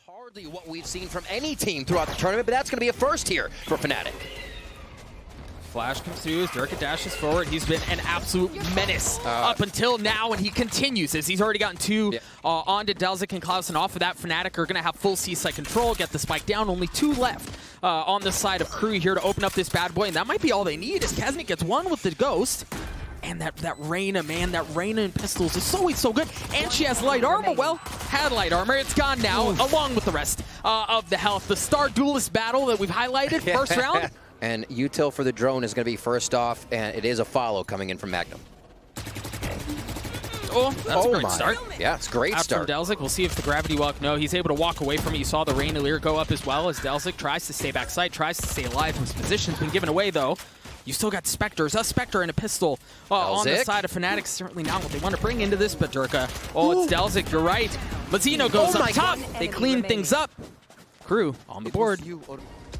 Hardly what we've seen from any team throughout the tournament, but that's going to be a first here for Fnatic. Flash comes through, Durka dashes forward. He's been an absolute menace up until now, and he continues as he's already gotten two onto delzic and Klaus, and off of that, Fnatic are going to have full C-side control, get the spike down. Only two left on the side of Crew here to open up this bad boy, and that might be all they need as kyedae gets one with the Ghost. And that Reyna, man, that Reyna in pistols is so good. And she has light armor. Well, had light armor. It's gone now, along with the rest of the health. The Star Duelist battle that we've highlighted, first round. And util for the drone is going to be first off, and it is a follow coming in from Magnum. Oh, that's a great start. Yeah, it's a great start. From delzic, we'll see if the gravity walk. No, he's able to walk away from it. You saw the Reyna Lear go up as well as delzic tries to stay backside, tries to stay alive. His position's been given away, though. You still got Spectres, a Spectre and a pistol on the side of Fnatic. Certainly not what they want to bring into this, but Durka. Oh, it's delzic, you're right. Mazzino goes up top. They clean things up. Crew on the board.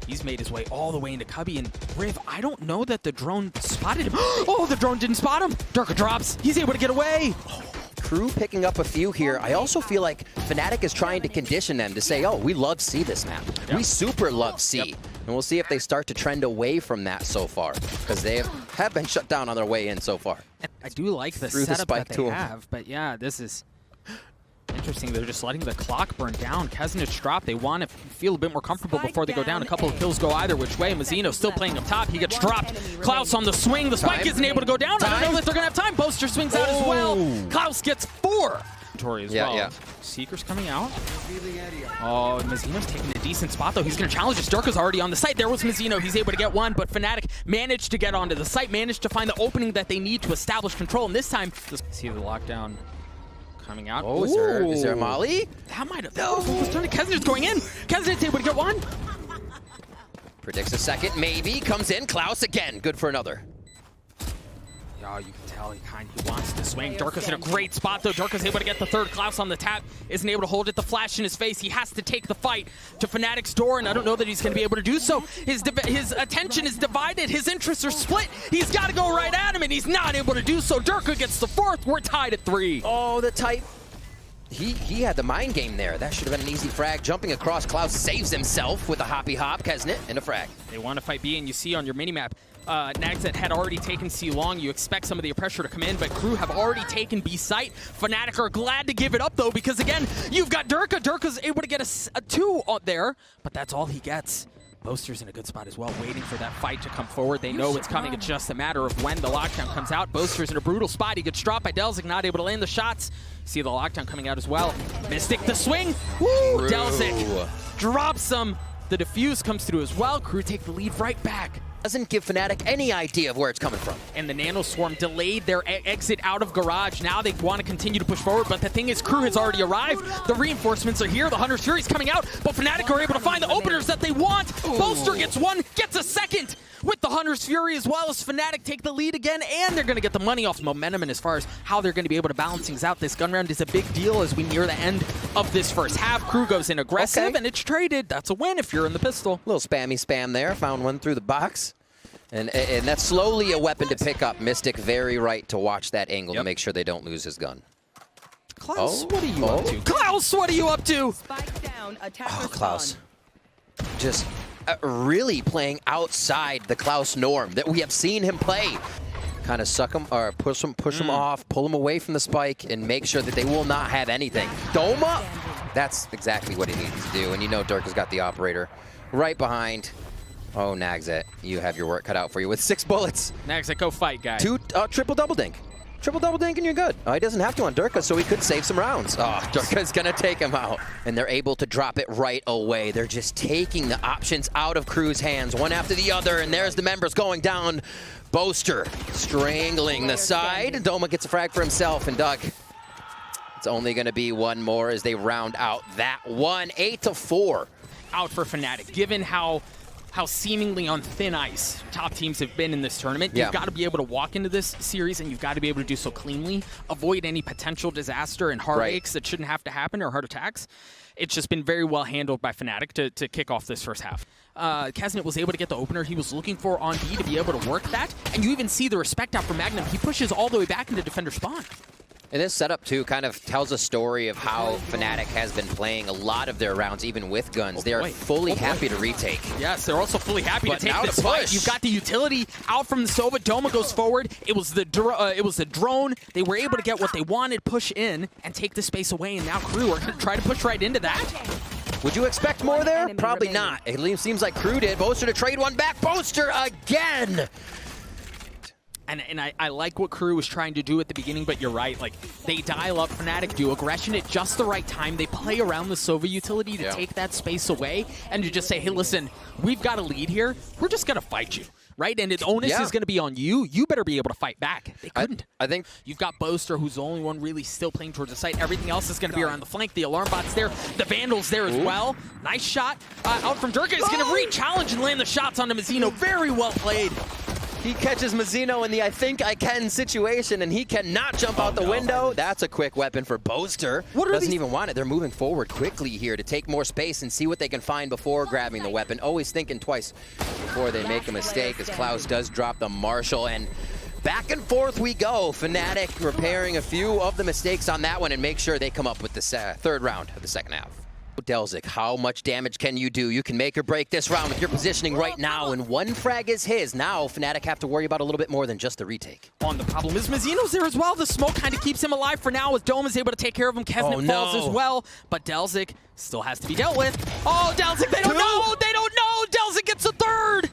He's made his way all the way into Cubby, and Riv, I don't know that the drone spotted him. Oh, the drone didn't spot him. Durka drops. He's able to get away. Crew picking up a few here. I also feel like Fnatic is trying to condition them to say, oh, we love C this map. We super love C. And we'll see if they start to trend away from that so far, because they have been shut down on their way in so far. I do like the setup that they have, but yeah, this is interesting. They're just letting the clock burn down. Keznich drop. They want to feel a bit more comfortable before they go down. A couple of kills go either which way. Mazzino still playing up top. He gets dropped. Klaus on the swing. The spike isn't able to go down. I don't know if they're going to have time. Boaster swings out as well. Klaus gets 4. As well. Seeker's coming out. Oh, Mazzino's taking a decent spot, though. He's going to challenge this. Durka's already on the site. There was Mazzino. He's able to get one, but Fnatic managed to get onto the site, managed to find the opening that they need to establish control. And this time, see the lockdown coming out. Oh, is there a molly? That might have. No. Keznech's going in. Keznech's able to get one. Predicts a second, maybe. Comes in. Klaus again. Good for another. Oh, you can tell he wants to swing. Durka's in a great spot, though. Durka's able to get the third. Klaus on the tap. Isn't able to hold it. The flash in his face. He has to take the fight to Fnatic's door, and I don't know that he's going to be able to do so. His attention is divided. His interests are split. He's got to go right at him, and he's not able to do so. Durka gets the 4th. We're tied at 3. Oh, the tight. He had the mind game there. That should have been an easy frag. Jumping across, Klaus saves himself with a hoppy hop. Keznech and a frag. They want to fight B, and you see on your minimap, Nagset had already taken C long. You expect some of the pressure to come in, but Crew have already taken B site. Fnatic are glad to give it up, though, because again, you've got Durka. Durka's able to get a 2 out there, but that's all he gets. Boaster's in a good spot as well, waiting for that fight to come forward. They know it's coming. It's just a matter of when the lockdown comes out. Boaster's in a brutal spot. He gets dropped by delzic, not able to land the shots. See the lockdown coming out as well. Mystic the swing. Woo! delzic drops him. The defuse comes through as well. Crew take the lead right back. Doesn't give Fnatic any idea of where it's coming from. And the Nano Swarm delayed their exit out of Garage. Now they want to continue to push forward, but the thing is, Crew has already arrived. The reinforcements are here. The Hunter's Fury's coming out, but Fnatic are able to find the openers that they want. Boaster gets 1, gets a 2nd with the Hunter's Fury, as well as Fnatic take the lead again, and they're going to get the money off momentum. And as far as how they're going to be able to balance things out, this gun round is a big deal as we near the end of this first half. Crew goes in aggressive, and it's traded. That's a win if you're in the pistol. A little spammy spam there. Found one through the box. And that's slowly a weapon to pick up. Mystic very right to watch that angle to make sure they don't lose his gun. Klaus, what are you up to? Klaus, what are you up to? Klaus. Just really playing outside the Klaus norm that we have seen him play. Kind of suck him or push him off, pull him away from the spike, and make sure that they will not have anything. Doma! That's exactly what he needs to do. And you know Durka's got the operator right behind. Oh, Nagset, you have your work cut out for you with 6 bullets. Nagset, go fight, guy. 2 triple double dink. Triple double dink and you're good. He doesn't have to on Durka, so he could save some rounds. Oh, Durka's gonna take him out. And they're able to drop it right away. They're just taking the options out of Crew's hands, one after the other, and there's the members going down. Boaster strangling the side. Doma gets a frag for himself, and Doug, it's only gonna be one more as they round out that one. 8-4. Out for Fnatic, given how seemingly on thin ice top teams have been in this tournament. You've got to be able to walk into this series, and you've got to be able to do so cleanly, avoid any potential disaster and heartaches that shouldn't have to happen, or heart attacks. It's just been very well handled by Fnatic to kick off this first half. Keznech was able to get the opener he was looking for on B to be able to work that, and you even see the respect out for Magnum. He pushes all the way back into defender spawn. And this setup, too, kind of tells a story of how Fnatic has been playing a lot of their rounds, even with guns. They are fully happy to retake. Yes, they're also fully happy to take this push. fight. You've got the utility out from the Sova. Doma goes forward. It was the drone. They were able to get what they wanted, push in, and take the space away. And now Crew are going to try to push right into that. Would you expect more there? Probably not. It seems like Crew did. Boaster to trade one back. Boaster again! And I like what Crew was trying to do at the beginning, but you're right. Like, they dial up, Fnatic do aggression at just the right time. They play around the Sova utility to take that space away and to just say, hey, listen, we've got a lead here. We're just going to fight you, right? And the onus is going to be on you. You better be able to fight back. They couldn't. I think you've got Boaster, who's the only one really still playing towards the site. Everything else is going to be around the flank. The alarm bot's there. The Vandal's there as well. Nice shot out from Durka. Is going to re-challenge and land the shots onto Mazzino. Very well played. He catches Mazzino in the I think I can situation, and he cannot jump out the window. That's a quick weapon for Boaster. Doesn't even want it. They're moving forward quickly here to take more space and see what they can find before grabbing the weapon. Always thinking twice before they make a mistake, as Klaus does drop the Marshal. And back and forth we go. Fnatic repairing a few of the mistakes on that one and make sure they come up with the third round of the second half. delzic, how much damage can you do? You can make or break this round with your positioning right now, and one frag is his. Now Fnatic have to worry about a little bit more than just the retake. The problem is Mazzino's there as well. The smoke kind of keeps him alive for now, as Dome is able to take care of him. Kesnet falls as well, but delzic still has to be dealt with. Oh, delzic, they don't know! They don't know! delzic gets a third!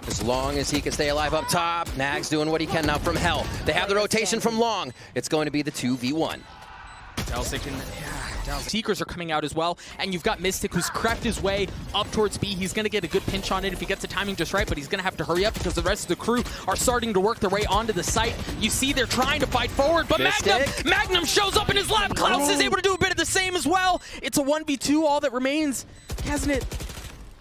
As long as he can stay alive up top, Nag's doing what he can now from hell. They have the rotation from long. It's going to be the 2v1. delzic and Seekers are coming out as well, and you've got Mystic, who's crept his way up towards B. He's going to get a good pinch on it if he gets the timing just right, but he's going to have to hurry up because the rest of the crew are starting to work their way onto the site. You see they're trying to fight forward, but Magnum shows up in his lap. Klaus is able to do a bit of the same as well. It's a 1v2, all that remains. Hasn't it?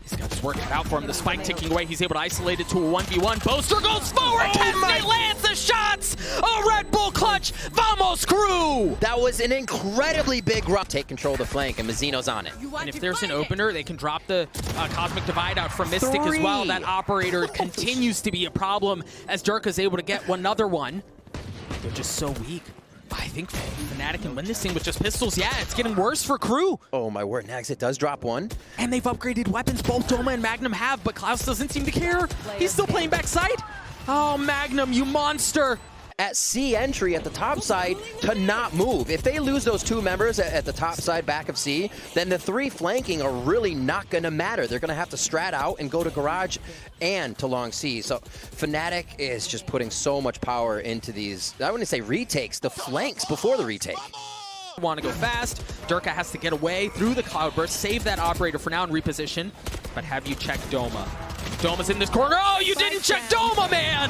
He's got his work cut out for him. The spike ticking away. He's able to isolate it to a 1v1. Boaster goes forward. Kesnet lands the shots. A Red Bull clutch. Vamos, Crew. That was an incredibly big run. Take control of the flank, and Mazzino's on it. And if there's an opener, they can drop the Cosmic Divide out from Mystic as well. That operator continues to be a problem as Durka's able to get another one. They're just so weak. I think Fnatic can win this thing with just pistols. Yeah, it's getting worse for Crew. Oh my word, Nags, does drop one. And they've upgraded weapons, both Doma and Magnum have, but Klaus doesn't seem to care. He's still playing backside. Oh, Magnum, you monster. At C entry at the top side to not move. If they lose those two members at the top side back of C, then the three flanking are really not going to matter. They're going to have to strat out and go to garage and to long C. So Fnatic is just putting so much power into these, I wouldn't say retakes, the flanks before the retake. Want to go fast. Durka has to get away through the Cloudburst, save that operator for now and reposition. But have you checked Doma? Doma's in this corner. Oh, you didn't check Doma, man!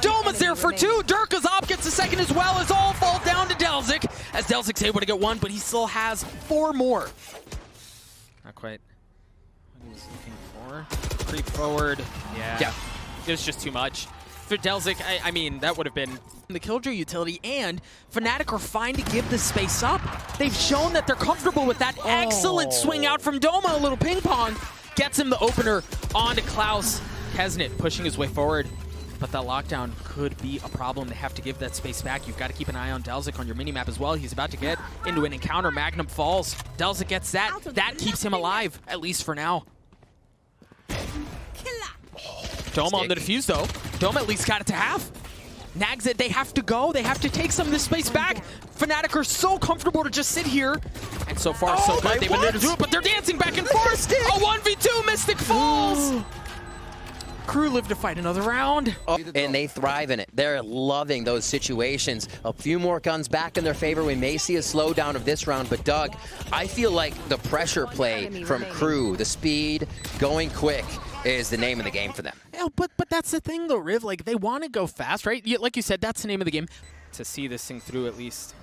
Doma's there for two. Durka's op gets a second as well, as all fall down to delzic. As delzic's able to get one, but he still has four more. Not quite what he was looking for. Creep forward. Yeah. It was just too much. For delzic, I mean, that would have been the Killjoy utility, and Fnatic are fine to give the space up. They've shown that they're comfortable with that. Excellent swing out from Doma, a little ping pong. Gets him the opener onto Klaus. Kesnet pushing his way forward, but that lockdown could be a problem. They have to give that space back. You've got to keep an eye on delzic on your minimap as well. He's about to get into an encounter. Magnum falls. delzic gets that. That keeps him alive, at least for now. Doma on the defuse, though. Doma at least got it to half. Nags it. They have to go. They have to take some of this space back. Fnatic are so comfortable to just sit here. And so far, so good. They've been there to do it, but they're dancing back and forth. A 1v2. Mystic falls. Crew live to fight another round. And they thrive in it. They're loving those situations. A few more guns back in their favor. We may see a slowdown of this round, but Doug, I feel like the pressure play from Crew, the speed, going quick, is the name of the game for them. Yeah, but that's the thing though, Riv. Like, they want to go fast, right? Like you said, that's the name of the game. To see this thing through at least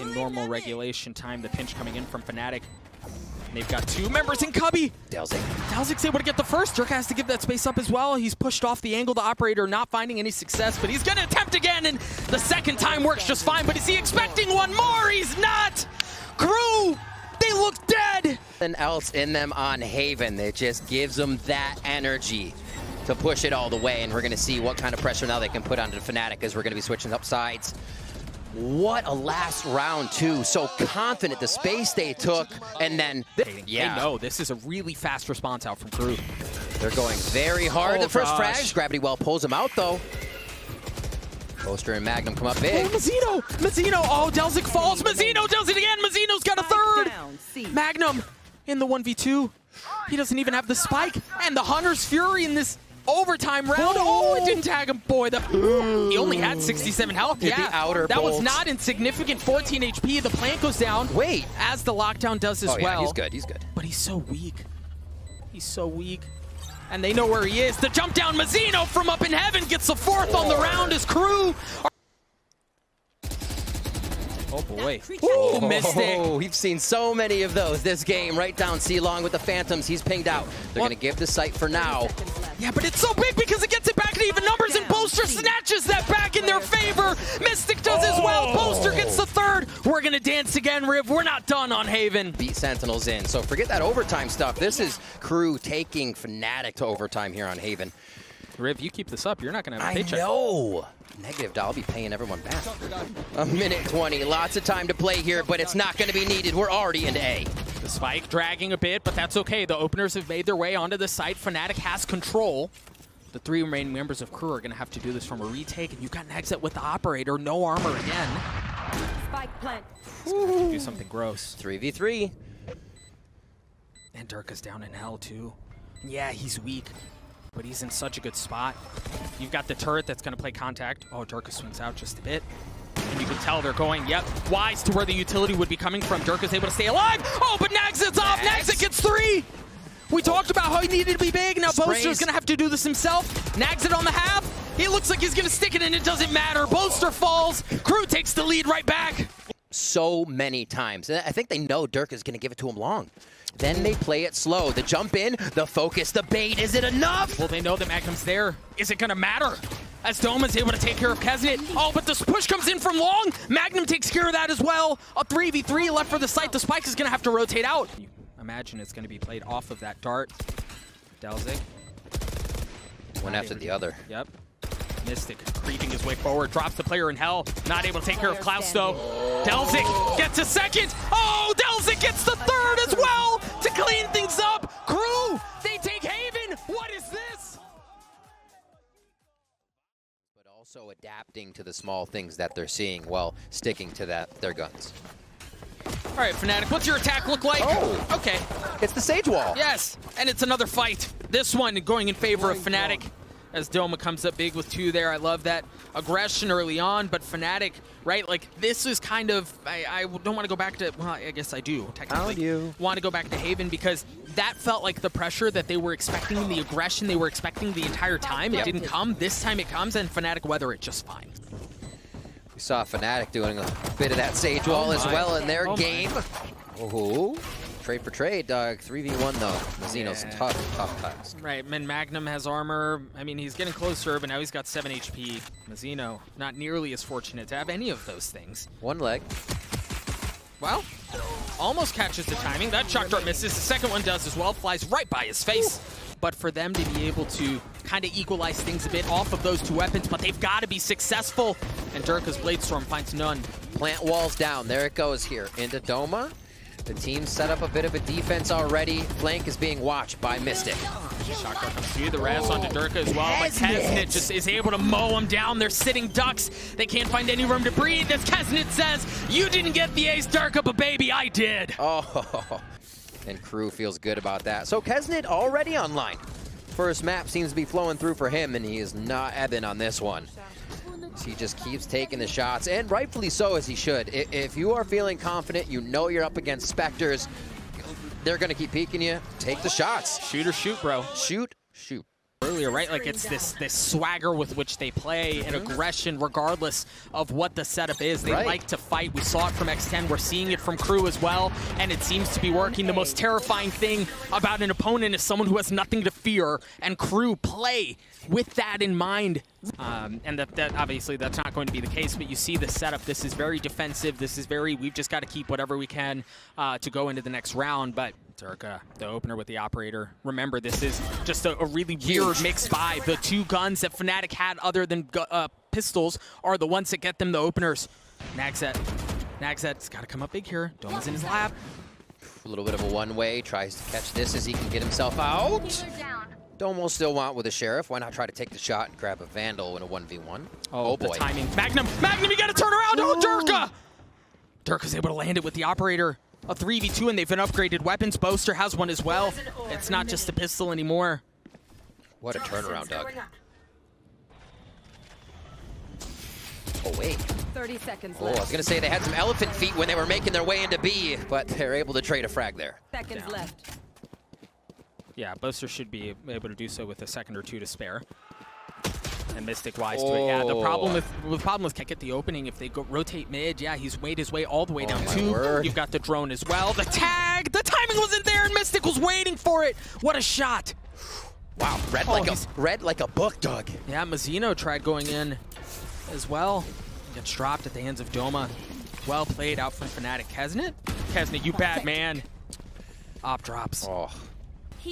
in normal regulation time, the pinch coming in from Fnatic. And they've got two members in Cubby. delzic's able to get the first. Durka has to give that space up as well. He's pushed off the angle. The operator not finding any success, but he's going to attempt again, and the second time works just fine. But is he expecting one more? He's not. Crew, they look dead. Nothing else in them on Haven. It just gives them that energy to push it all the way, and we're going to see what kind of pressure now they can put onto the Fnatic as we're going to be switching up sides. What a last round, too. So confident, the space they took, and then... Yeah. They know this is a really fast response out from Crew. They're going very hard. The first frags. Gravity Well pulls him out, though. Poster and Magnum come up big. Oh, Mazzino! Oh, delzic falls. Mazzino does it again. Mazzino's got a third. Magnum in the 1v2. He doesn't even have the spike. And the Hunter's Fury in this overtime round. Oh, it didn't tag him. Boy, he only had 67 health. Yeah, the outer that bolt. was not insignificant. 14 HP. The plant goes down. Wait. As the lockdown does as well. Yeah, he's good. He's good. But he's so weak. He's so weak. And they know where he is. The jump down Mazzino from up in heaven gets the fourth on the round as Crew. Oh boy. Ooh, Mystic. We've seen so many of those this game. Right down C-Long with the Phantoms. He's pinged out. They're going to give the site for now. Yeah, but it's so big because it gets it back to even numbers, and Boaster snatches that back in their favor. Mystic does as well. Boaster gets the third. We're going to dance again, Riv. We're not done on Haven. Beat Sentinels in. So forget that overtime stuff. This is Crew taking Fnatic to overtime here on Haven. Riv, you keep this up, you're not going to have a paycheck. I know. Negative, I'll be paying everyone back. A minute 20. Lots of time to play here, but it's not going to be needed. We're already into A. The spike dragging a bit, but that's okay. The openers have made their way onto the site. Fnatic has control. The three remaining members of Crew are going to have to do this from a retake, and you've got an exit with the operator. No armor again. Spike plant. Do something gross. 3v3. And Durka's down in hell, too. Yeah, he's weak, but he's in such a good spot. You've got the turret that's going to play contact. Oh, Durka swings out just a bit. And you can tell they're going, yep, wise to where the utility would be coming from. Durka's able to stay alive. Oh, but Nagzit's off. Nagzit gets three. We talked about how he needed to be big. Now Boaster's going to have to do this himself. Nagzit on the half. He looks like he's going to stick it, and it doesn't matter. Boaster falls. Crew takes the lead right back. So many times. I think they know Durka's going to give it to him long. Then they play it slow. The jump in, the focus, the bait. Is it enough? Well, they know that Magnum's there. Is it going to matter? As Doma's able to take care of Kesnet. Oh, but this push comes in from long. Magnum takes care of that as well. A 3v3 left for the site. The Spike is going to have to rotate out. You imagine it's going to be played off of that dart. delzic. One after the other. Yep. Mystic creeping his way forward. Drops the player in hell. Not able to take care of Klaus, though. delzic gets a second. Oh, delzic gets the third as well to clean things up. Crew, they take Haven. What is this? But also adapting to the small things that they're seeing while sticking to their guns. All right, Fnatic, what's your attack look like? Oh, okay. It's the Sage Wall. Yes, and it's another fight. This one going in favor of Fnatic. As Doma comes up big with two there. I love that aggression early on, but Fnatic, right, like this is kind of, I don't want to go back to, well, I guess I do, technically. Want to go back to Haven because that felt like the pressure that they were expecting, the aggression they were expecting the entire time. It didn't come. This time it comes, and Fnatic weather it just fine. We saw Fnatic doing a bit of that Sage Wall as well in their game. Oh, trade for trade, dog. 3v1 though. Mazzino's tough task. Right, and Magnum has armor. I mean, he's getting closer, but now he's got 7 HP. Mazzino, not nearly as fortunate to have any of those things. One leg. Well, almost catches the timing. That shock dart misses. The second one does as well. Flies right by his face. But for them to be able to kind of equalize things a bit off of those two weapons, but they've got to be successful. And Durka's Bladestorm finds none. Plant walls down. There it goes here. Into Doma. The team set up a bit of a defense already. Flank is being watched by Mystic. Shock dart comes through. The res onto Durka as well. But Kesnet just is able to mow him down. They're sitting ducks. They can't find any room to breathe. As Kesnet says, you didn't get the ace, Durka, but baby, I did. Oh, and Crew feels good about that. So Kesnet already online. First map seems to be flowing through for him, and he is not ebbing on this one. He just keeps taking the shots, and rightfully so, as he should. If you are feeling confident, you know you're up against Spectres, they're going to keep peeking you. Take the shots. Shoot or shoot, bro. Shoot, shoot. Earlier, right? Like it's this swagger with which they play and aggression regardless of what the setup is. They like to fight. We saw it from X10. We're seeing it from Crew as well, and it seems to be working. The most terrifying thing about an opponent is someone who has nothing to fear, and Crew play with that in mind. And that obviously that's not going to be the case, but you see the setup. This is very defensive. This is very, we've just got to keep whatever we can to go into the next round. But Durka, the opener with the operator. Remember, this is just a really weird mix by the two guns that Fnatic had other than pistols are the ones that get them the openers. Nagzet's got to come up big here. Doma's in his lap. A little bit of a one-way, tries to catch this as he can get himself out. Dome will still want with a Sheriff. Why not try to take the shot and grab a Vandal in a 1v1? Oh boy. The timing. Magnum, you got to turn around. Oh, Durka! Durka's able to land it with the Operator. A 3v2, and they've been upgraded weapons. Boaster has one as well. It's not just a pistol anymore. What a turnaround, Doug. Oh, wait. 30 seconds Oh, left. I was going to say they had some elephant feet when they were making their way into B, but they're able to trade a frag there. Seconds left. Yeah, Boaster should be able to do so with a second or two to spare. And Mystic wise to it. Yeah, the problem with can't get the opening if they go rotate mid. Yeah, he's made his way all the way down two. Word. You've got the drone as well. The tag! The timing wasn't there, and Mystic was waiting for it. What a shot! Wow, read like a book, Doug. Yeah, Mazzino tried going in as well. Gets dropped at the hands of Doma. Well played out from Fnatic. Kesnet, you bad man. Op drops. Oh.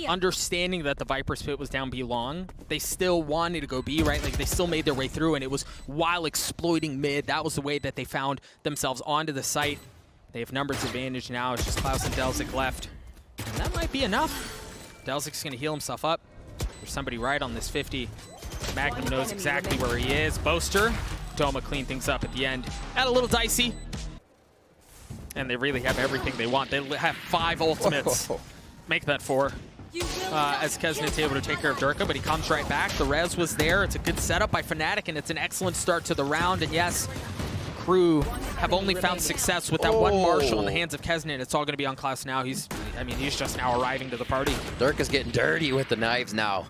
Understanding that the Viper's pit was down B long, they still wanted to go B, right? Like, they still made their way through, and it was while exploiting mid. That was the way that they found themselves onto the site. They have numbers advantage now. It's just Klaus and Delzik left. And that might be enough. Delzik's going to heal himself up. There's somebody right on this 50. Magnum knows exactly where he is. Boaster. Doma clean things up at the end. Got a little dicey. And they really have everything they want. They have 5 ultimates. Make that 4. As Kesnet's able to take care of Durka, but he comes right back. The res was there. It's a good setup by Fnatic, and it's an excellent start to the round. And yes, Crew have only found success with that one Marshal in the hands of Kesnet. It's all going to be on Klaus now. He's just now arriving to the party. Durka's getting dirty with the knives now.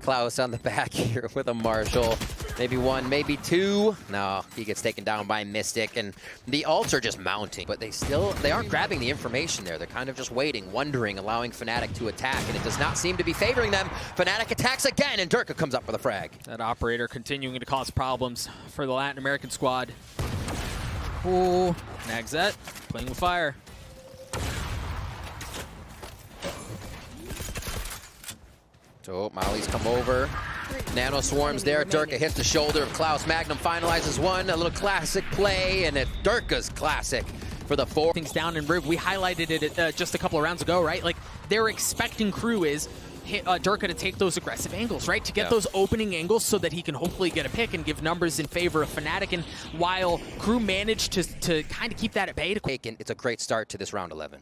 Klaus on the back here with a Marshal. Maybe 1, maybe 2. No, he gets taken down by Mystic, and the ults are just mounting. But they aren't grabbing the information there. They're kind of just waiting, wondering, allowing Fnatic to attack, and it does not seem to be favoring them. Fnatic attacks again, and Durka comes up with a frag. That Operator continuing to cause problems for the Latin American squad. Ooh, Nagzet playing with fire. So Molly's come over. Nano swarms there. Durka hits the shoulder of Klaus. Magnum finalizes one. A little classic play, and it's Durka's classic for the 4. Things down in Riv. We highlighted it just a couple of rounds ago, right? Like, they're expecting Crew is Durka to take those aggressive angles, right? To get those opening angles so that he can hopefully get a pick and give numbers in favor of Fnatic. And while Crew managed to kind of keep that at bay. It's a great start to this round 11.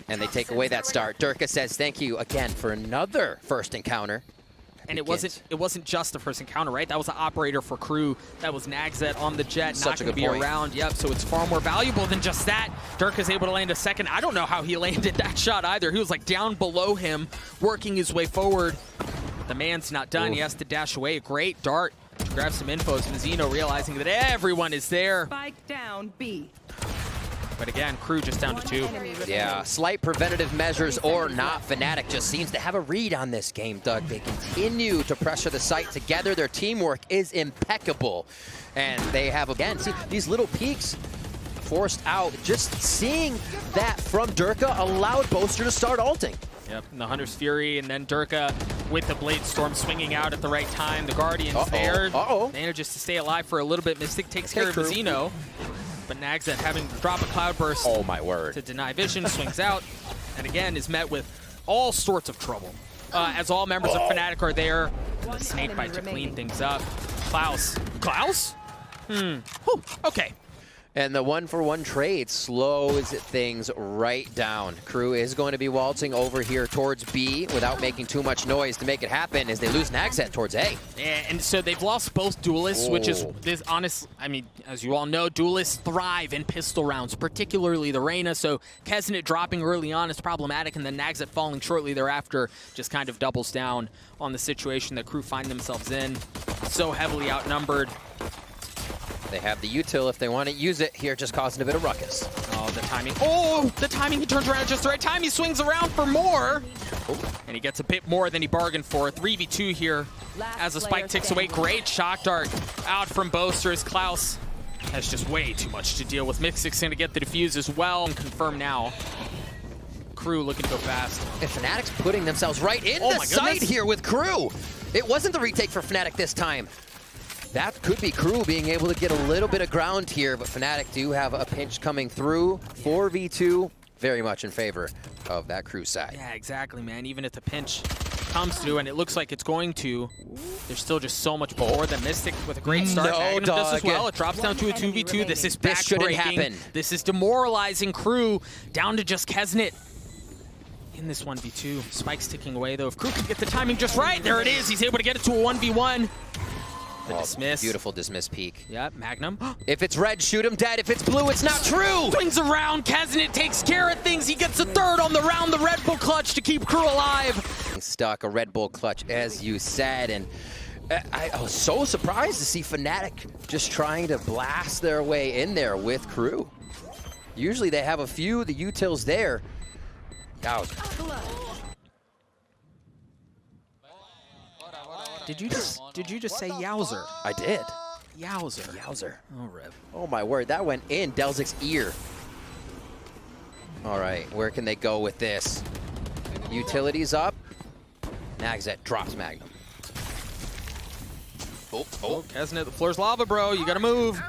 And they take away that start. Durka says thank you again for another first encounter. And it wasn't just the first encounter, right? That was the Operator for Crew. That was Nagzet on the jet, not going to be around. Yep, so it's far more valuable than just that. Durka's able to land a second. I don't know how he landed that shot either. He was like down below him, working his way forward. But the man's not done. He has to dash away. A great dart. Grab some info. Mazzino realizing that everyone is there. Spike down B. But again, Crew just down to 2. Yeah, slight preventative measures or not, Fnatic just seems to have a read on this game, Doug. They continue to pressure the site together. Their teamwork is impeccable. And they have, again, see, these little peaks forced out. Just seeing that from Durka allowed Boaster to start ulting. Yep, and the Hunter's Fury, and then Durka with the Blade Storm swinging out at the right time. The Guardian's there. Manages to stay alive for a little bit. Mystic takes care of Mazzino. But Nagzet having to drop a Cloudburst to deny vision, swings out, and again is met with all sorts of trouble. As all members of Fnatic are there, and the snakebite to clean things up. Klaus? Okay. And the 1-for-1 trade slows things right down. Crew is going to be waltzing over here towards B without making too much noise to make it happen as they lose Nagzet towards A. Yeah, and so they've lost both duelists, which is this honest. I mean, as you all know, duelists thrive in pistol rounds, particularly the Reyna. So Kesnet dropping early on is problematic, and then Nagzet falling shortly thereafter just kind of doubles down on the situation that Crew find themselves in. So heavily outnumbered. They have the util if they want to use it here, just causing a bit of ruckus. Oh, the timing. Oh, the timing. He turns around at just the right time. He swings around for more. And he gets a bit more than he bargained for. 3v2 here as the spike ticks away. Great shock dart out from Boaster as Klaus has just way too much to deal with. Mystic's going to get the defuse as well and confirm now. Crew looking to go fast. And Fnatic's putting themselves right in the site here with Crew. It wasn't the retake for Fnatic this time. That could be Crew being able to get a little bit of ground here, but Fnatic do have a pinch coming through. 4v2, very much in favor of that Crew side. Yeah, exactly, man. Even if the pinch comes through, and it looks like it's going to, there's still just so much more than Mystic with a great start. No, does as well. It drops down to a 2v2. This is backbreaking. This is demoralizing Crew down to just kyedae. In this 1v2, Spike's ticking away though. If Crew can get the timing just right, there it is. He's able to get it to a 1v1. The dismiss. Beautiful dismiss peek. Yep, Magnum. If it's red, shoot him dead. If it's blue, it's not true. Swings around, kyedae takes care of things. He gets a third on the round, the Red Bull clutch to keep Crew alive. Stuck a Red Bull clutch, as you said, and I was so surprised to see Fnatic just trying to blast their way in there with Crew. Usually they have a few, the utils there. Did you just say yowzer? I did. Yowzer. Yowzer. Oh, Rip. Oh my word, that went in delzic's ear. All right, where can they go with this? Utilities up. Nagzet drops Magnum. Oh, kyedae, the floor's lava, bro. You gotta move.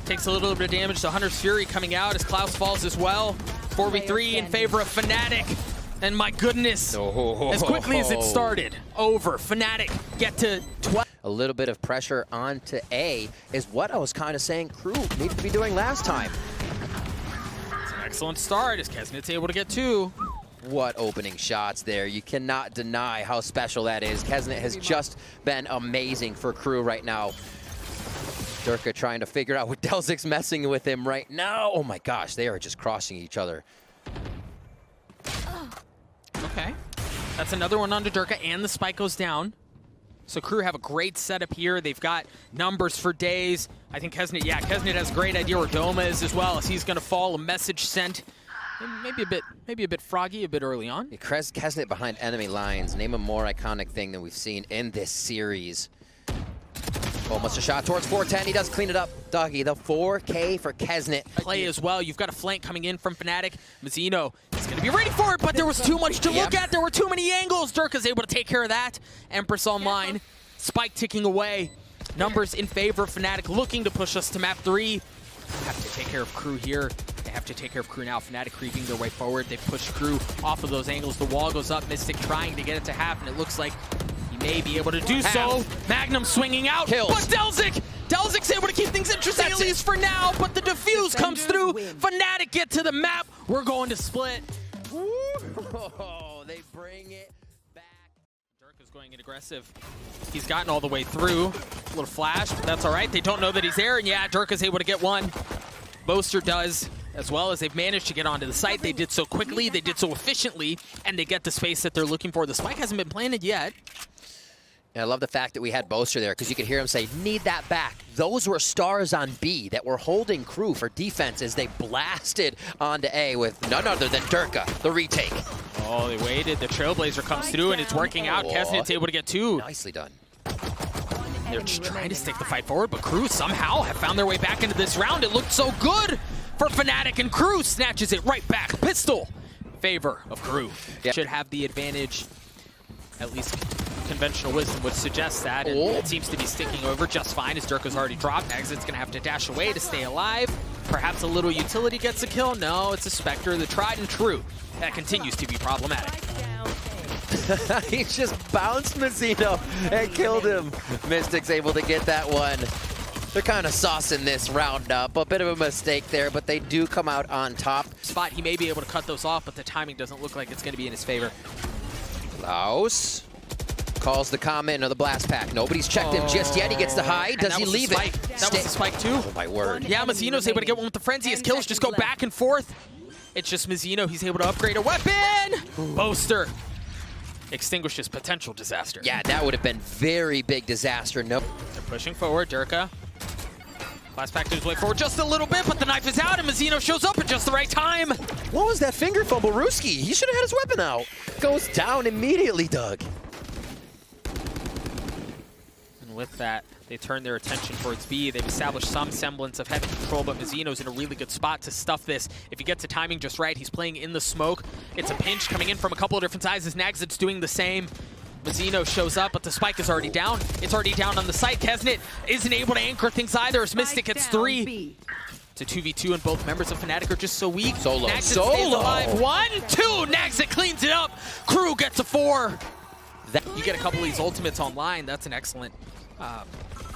Takes a little bit of damage to Hunter's Fury coming out as Klaus falls as well. 4v3 in favor of Fnatic. And my goodness, as quickly as it started, over. Fnatic get to 12. A little bit of pressure onto A is what I was kind of saying Crew needed to be doing last time. It's an excellent start as kyedae's able to get 2. What opening shots there. You cannot deny how special that is. kyedae has just been amazing for Crew right now. Durka trying to figure out what delzic's messing with him right now. Oh my gosh, they are just crossing each other. Okay. That's another one onto Durka, and the spike goes down. So Crew have a great setup here. They've got numbers for days. I think kyedae has a great idea where Doma is as well, as he's going to fall. A message sent. Maybe a bit froggy, a bit early on. kyedae behind enemy lines. Name a more iconic thing than we've seen in this series. Almost a shot towards 410. He does clean it up. Doggy, the 4K for kyedae. Play as well. You've got a flank coming in from Fnatic. Mizzino is going to be ready for it, but there was too much to look at. There were too many angles. Durka's able to take care of that. Empress online. Spike ticking away. Numbers in favor of Fnatic, looking to push us to map 3. Have to take care of Crew here. They have to take care of Crew now. Fnatic creeping their way forward. They push Crew off of those angles. The wall goes up. Mystic trying to get it to half, and it looks like he may be able to do so. Magnum swinging out. Kills. But delzic's able to keep things interesting, at least for now. But the defuse comes through. Fnatic get to the map. We're going to split. Oh, they bring it back. Durka's going in aggressive. He's gotten all the way through. A little flash, but that's all right. They don't know that he's there, and yeah, Durka's able to get one. Boaster does, as well, as they've managed to get onto the site. They did so quickly, they did so efficiently, and they get the space that they're looking for. The spike hasn't been planted yet. And I love the fact that we had Boaster there, because you could hear him say, need that back. Those were stars on B that were holding Crew for defense as they blasted onto A with none other than Durka, the retake. Oh, they waited. The Trailblazer comes through, and it's working out. kyedae's able to get 2. Nicely done. They're just trying to stick the fight forward, but Crew somehow have found their way back into this round. It looked so good for Fnatic, and Crew snatches it right back. Pistol in favor of Crew. Yep. Should have the advantage, at least conventional wisdom would suggest that, and it seems to be sticking over just fine as Durka's already dropped. Exit's going to have to dash away to stay alive. Perhaps a little utility gets a kill. No, it's a Spectre, the tried and true. That continues to be problematic. He just bounced Mizzino and killed him. Mystic's able to get that one. They're kind of saucing this round up. A bit of a mistake there, but they do come out on top. Spot, he may be able to cut those off, but the timing doesn't look like it's going to be in his favor. Klaus calls the comment or the blast pack. Nobody's checked him just yet. He gets the hide. Does he leave it? That was the spike too. Oh my word. Yeah, Mizzino's able to get one with the frenzy. His kills just go back and forth. It's just Mizzino. He's able to upgrade a weapon. Boaster extinguishes potential disaster. Yeah, that would have been very big disaster. Nope. They're pushing forward. Durka. Blast pack to his way forward just a little bit, but the knife is out, and Mizzino shows up at just the right time. What was that finger fumble, Ruski? He should have had his weapon out. Goes down immediately, Doug. And with that, they turn their attention towards B. They've established some semblance of heavy control, but Mizzino's in a really good spot to stuff this. If he gets the timing just right, he's playing in the smoke. It's a pinch coming in from a couple of different sizes. Nagzit's doing the same. Mizzino shows up, but the spike is already down. It's already down on the site. Keznit isn't able to anchor things either as Mystic gets 3. It's a 2v2 and both members of Fnatic are just so weak. Solo. Naxxit stays alive. 1, 2. Naxxit cleans it up. Crew gets a 4. You get a couple of these ultimates online. That's an excellent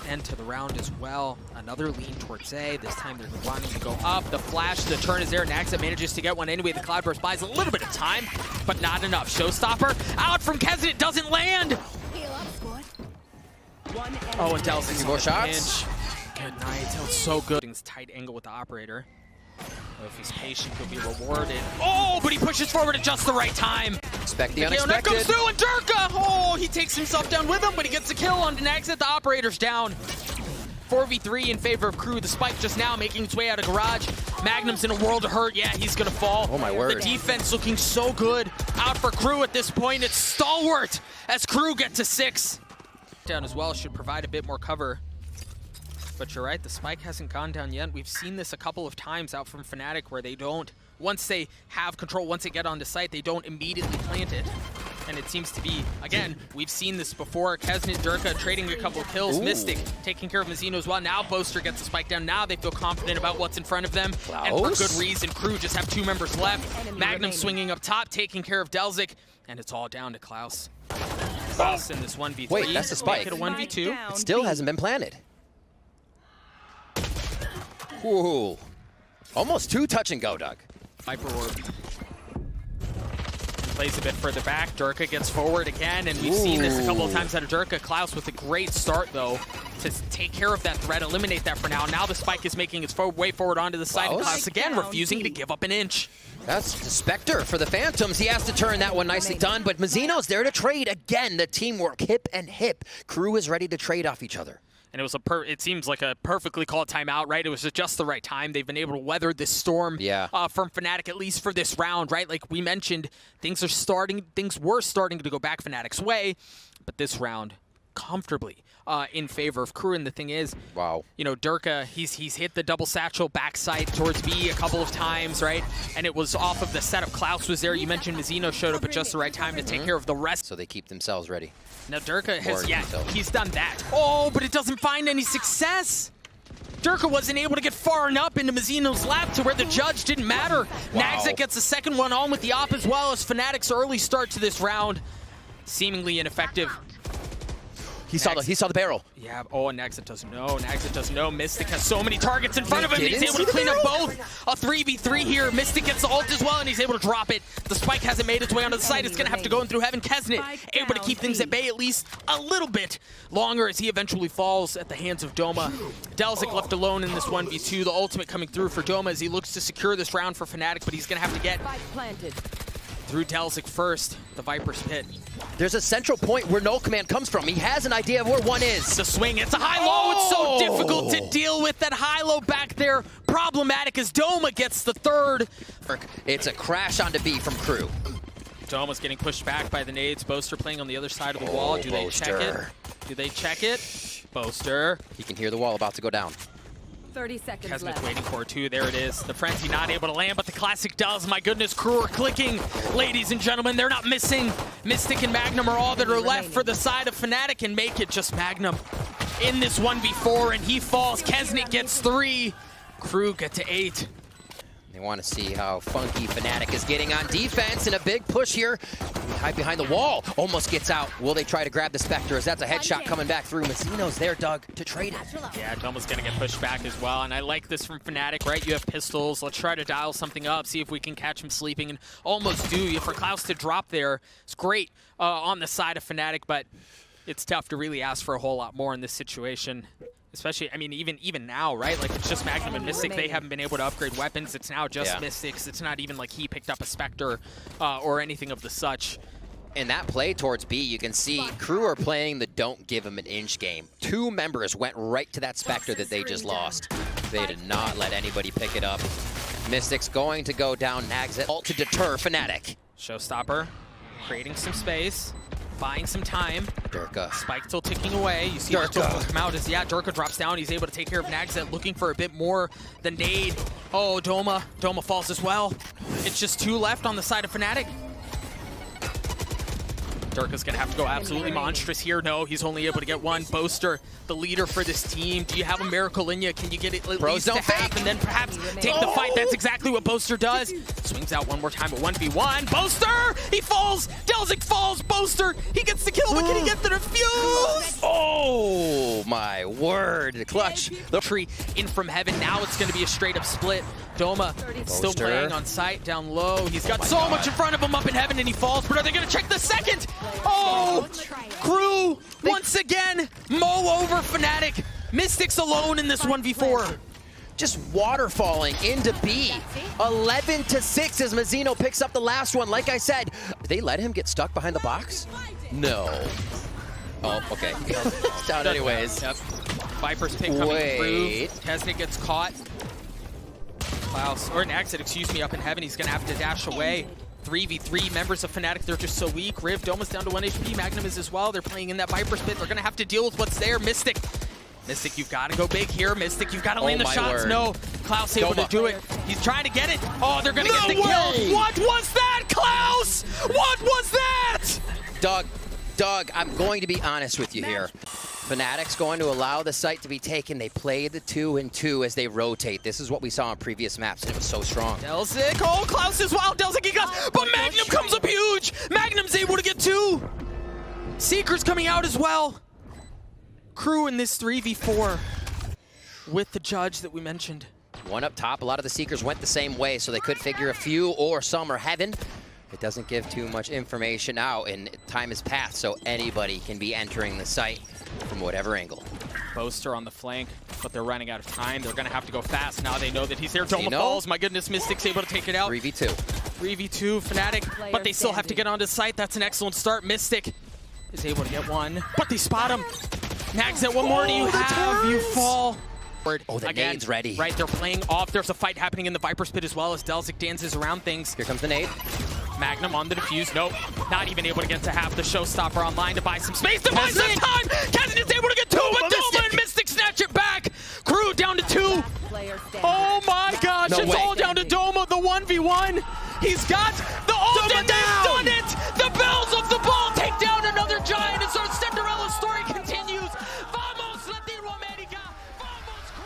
end to the round as well. Another lean towards A. This time they're wanting to go up. The flash, the turn is there. Naxxit manages to get one anyway. The Cloudburst buys a little bit of time, but not enough. Showstopper out from Keznit, doesn't land. Oh, and Del's a few more shots. Good night. That was so good. It's tight angle with the operator. If he's patient, he'll be rewarded. Oh, but he pushes forward at just the right time. Expect the unexpected. That comes through, and Durka! Oh, he takes himself down with him, but he gets the kill on Naxxit. The operator's down. 4v3 in favor of Crew. The spike just now making its way out of garage. Magnum's in a world of hurt. Yeah, he's gonna fall. Oh my word. The defense looking so good. Out for Crew at this point. It's stalwart as Crew get to 6. Down as well should provide a bit more cover. But you're right, the spike hasn't gone down yet. We've seen this a couple of times out from Fnatic where they don't, once they have control, once they get onto site, they don't immediately plant it. And it seems to be, again, we've seen this before. Keznit, Durka trading a couple of kills. Ooh. Mystic taking care of Mizzino as well. Now Boaster gets the spike down. Now they feel confident about what's in front of them. Klaus. And for good reason. Crew just have 2 members left. Magnum swinging up top, taking care of Delzik. And it's all down to Klaus. Klaus in this 1v3. Wait, that's the spike. Make it a 1v2. It still hasn't been planted. Ooh. Almost 2 touch and go, Doug. Viper Orb. Plays a bit further back. Durka gets forward again, and we've seen this a couple of times out of Durka. Klaus with a great start, though, to take care of that threat, eliminate that for now. Now the spike is making its way forward onto the side, and Klaus again refusing to give up an inch. That's the Spectre for the Phantoms. He has to turn that one, nicely done, but Mizzino's there to trade. Again, the teamwork, hip and hip. Crew is ready to trade off each other. And it was it seems like a perfectly called timeout, right? It was just the right time. They've been able to weather this storm from Fnatic, at least for this round, right? Like we mentioned, things were starting to go back Fnatic's way, but this round, comfortably in favor of Crew. And the thing is, you know, Durka, he's hit the double satchel backside towards B a couple of times, right? And it was off of the setup. Klaus was there. You mentioned Mizzino showed up at just the right time to take care of the rest. So they keep themselves ready. Now Durka has, he's done that. Oh, but it doesn't find any success. Durka wasn't able to get far enough into Mizzino's lap to where the judge didn't matter. Naxxit gets the second one on with the op as well as Fnatic's early start to this round. Seemingly ineffective. He saw the barrel. Yeah, oh, and Naxxit doesn't know. Naxxit doesn't know. Mystic has so many targets in front of him, and he's able to clean up both. A 3v3 here. Mystic gets the ult as well, and he's able to drop it. The spike hasn't made its way onto the site. It's going to have to go in through heaven. Keznit able to keep things at bay at least a little bit longer as he eventually falls at the hands of Doma. Delzik left alone in this 1v2. The ultimate coming through for Doma as he looks to secure this round for Fnatic, but he's going to have to get through Delzik first, the Viper's pit. There's a central point where no command comes from. He has an idea of where one is. The swing, it's a high-low. It's so difficult to deal with. That high-low back there, problematic as Doma gets the third. It's a crash onto B from Crew. Doma's getting pushed back by the nades. Boaster playing on the other side of the wall. Do they check it? Do they check it? Boaster. He can hear the wall about to go down. 30 seconds Keznit's left. waiting for it too. There it is. The Frenzy not able to land, but the Classic does. My goodness, Crew are clicking. Ladies and gentlemen, they're not missing. Mystic and Magnum are all that are left for the side of Fnatic, and make it just Magnum in this 1v4, and he falls. Keznit gets 3. Crew get to 8. They want to see how funky Fnatic is getting on defense, and a big push here. Hide behind the wall, almost gets out. Will they try to grab the Spectre as that's a headshot coming back through? Mizzino's there, Doug, to trade it. Yeah, Doma's gonna get pushed back as well, and I like this from Fnatic, right? You have pistols, let's try to dial something up, see if we can catch him sleeping, and almost do. For Klaus to drop there, it's great on the side of Fnatic, but it's tough to really ask for a whole lot more in this situation. Especially, I mean, even now, right? Like, it's just Magnum and Mystic. They haven't been able to upgrade weapons. It's now just Mystics. It's not even like he picked up a Spectre or anything of the such. In that play towards B, you can see Crew are playing the don't give him an inch game. 2 members went right to that Spectre that they just lost. They did not let anybody pick it up. Mystic's going to go down. Naxxit ult to deter Fnatic. Showstopper, creating some space. Buying some time. Durka. Spike still ticking away. You see Durka come out as, Durka drops down. He's able to take care of Naxxit, looking for a bit more than nade. Oh, Doma. Doma falls as well. It's just 2 left on the side of Fnatic. Durka's gonna have to go absolutely monstrous here. No, he's only able to get one. Boaster, the leader for this team. Do you have a miracle in you? Can you get it at least to half and then perhaps take the fight? That's exactly what Boaster does. Swings out one more time, but 1v1. Boaster, he falls. delz falls. Boaster, he gets the kill, but can he get the defuse? Oh my word, the clutch. The tree in from heaven. Now it's gonna be a straight up split. Doma still playing on site down low. He's got so much in front of him up in heaven and he falls, but are they gonna check the second? Oh, Crew once again mow over Fnatic. Mystics alone in this 1v4. Just waterfalling into B. 11-6 as Mazzino picks up the last one. Like I said, did they let him get stuck behind the box? No. Oh, okay. Down anyways. Yep. Viper's pick coming through. kyedae gets caught. Klaus, or an exit, excuse me, up in heaven. He's gonna have to dash away. 3v3 members of Fnatic, they're just so weak. Riv, Doma's down to 1 HP. Magnum is as well. They're playing in that Viper's pit. They're gonna have to deal with what's there. Mystic, you've got to go big here. Mystic, you've got to land the shots. Word. No, Klaus able to do it. He's trying to get it. Oh, they're gonna get the kill. What was that, Klaus? What was that? Doug, I'm going to be honest with you here. Fnatic's going to allow the site to be taken. They play the 2-2 as they rotate. This is what we saw on previous maps, and it was so strong. delz, oh, Klaus is wild. delz, he got, but Magnum comes up huge. Magnum's able to get 2. Seeker's coming out as well. Crew in this 3v4 with the judge that we mentioned. One up top. A lot of the Seekers went the same way, so they could figure a few or some are heaven. It doesn't give too much information out, and time has passed, so anybody can be entering the site from whatever angle. Boaster on the flank, but they're running out of time. They're going to have to go fast. Now they know that he's there. Doma falls. My goodness, Mystic's able to take it out. 3v2. 3v2, Fnatic, but they still have to get onto site. That's an excellent start. Mystic is able to get one, but they spot him. Nags it. What more do you have? You fall. Oh, the nade's ready. Right, they're playing off. There's a fight happening in the Viper's pit as well as delz dances around things. Here comes the nade. Magnum on the defuse. Nope. Not even able to get to half. The showstopper online to buy some space. To buy some time. kyedae is able to get 2, but Doma and Mystic snatch it back. Crew down to 2. Oh my gosh. It's all down to Doma, the 1v1. He's got the ult and they've done it. The bells of the ball take down another giant. And so Cinderella's story continues. Vamos Latinoamérica. Vamos.